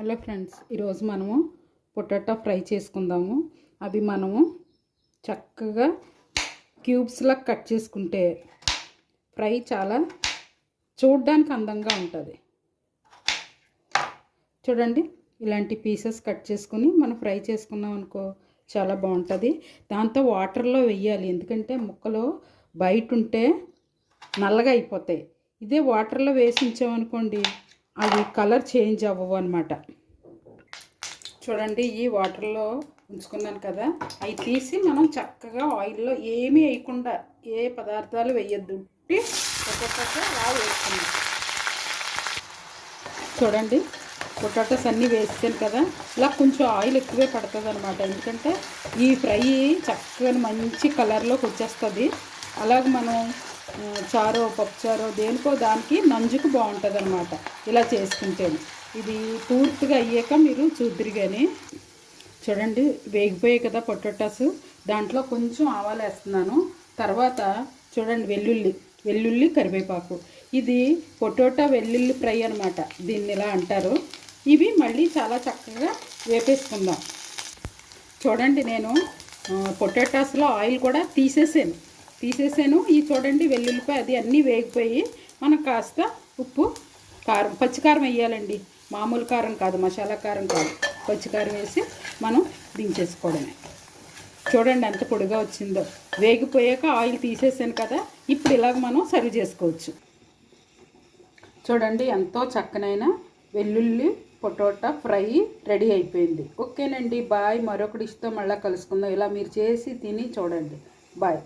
Hello friends, ఈరోజు మనము potato fry చేసుకుందాము. అవి మనము చక్కగా క్యూబ్స్లా కట్ చేసుకుంటే ఫ్రై చాలా చూడడానికి అందంగా ఉంటుంది. చూడండి, ఇలాంటి పీసెస్ కట్ చేసుకుని మనం ఫ్రై చేసుకున్నాం అనుకో చాలా బాగుంటుంది. దాంతో వాటర్లో వేయాలి, ఎందుకంటే ముక్కలు బయట ఉంటే నల్లగా అయిపోతాయి. ఇదే వాటర్లో వేసి ఉంచామనుకోండి అవి కలర్ చేంజ్ అవ్వవు అన్నమాట. చూడండి, ఈ వాటర్లో ఉంచుకున్నాను కదా, అవి తీసి మనం చక్కగా ఆయిల్లో ఏమీ వేయకుండా, ఏ పదార్థాలు వేయద్దు, ఒక్కొక్క రావు వేసుకున్నాం. చూడండి, పొటాటోస్ అన్నీ వేసాను కదా, ఇలా కొంచెం ఆయిల్ ఎక్కువే పడుతుంది అనమాట. ఎందుకంటే ఈ ఫ్రై చక్కగా మంచి కలర్లోకి వచ్చేస్తుంది. అలాగే మనం చారో పప్పుచారో దేనికో దానికి నంజుకు బాగుంటుంది అనమాట ఇలా చేసుకుంటే. ఇది పూర్తిగా అయ్యాక మీరు చూద్దరు. కానీ చూడండి, వేగిపోయాయి కదా పొటాటోస్. దాంట్లో కొంచెం ఆవాలు వేస్తున్నాను. తర్వాత చూడండి, వెల్లుల్లి కరివేపాకు. ఇది పొటాటో వెల్లుల్లి ఫ్రై అనమాట, దీన్ని ఇలా అంటారు. ఇవి మళ్ళీ చాలా చక్కగా వేపేసుకుందాం. చూడండి, నేను పొటాటోస్లో ఆయిల్ కూడా తీసేసాను. ఈ చూడండి, వెల్లుల్లిపాయ అది అన్నీ వేగిపోయి మనం కాస్త ఉప్పు, కారం, పచ్చికారం వేయాలండి. మామూలు కారం కాదు, మసాలా కారం కాదు, పచ్చికారం వేసి మనం దించేసుకోవడమే. చూడండి ఎంత పొడిగా వచ్చిందో. వేగిపోయాక ఆయిల్ తీసేసాను కదా, ఇప్పుడు ఇలాగ మనం సర్వ్ చేసుకోవచ్చు. చూడండి, ఎంతో చక్కనైన వెల్లుల్లి పొటాటో ఫ్రై రెడీ అయిపోయింది. ఓకేనండి, బాయ్. మరొక డిష్తో మళ్ళీ కలుసుకుందాం. ఇలా మీరు చేసి తిని చూడండి. బాయ్.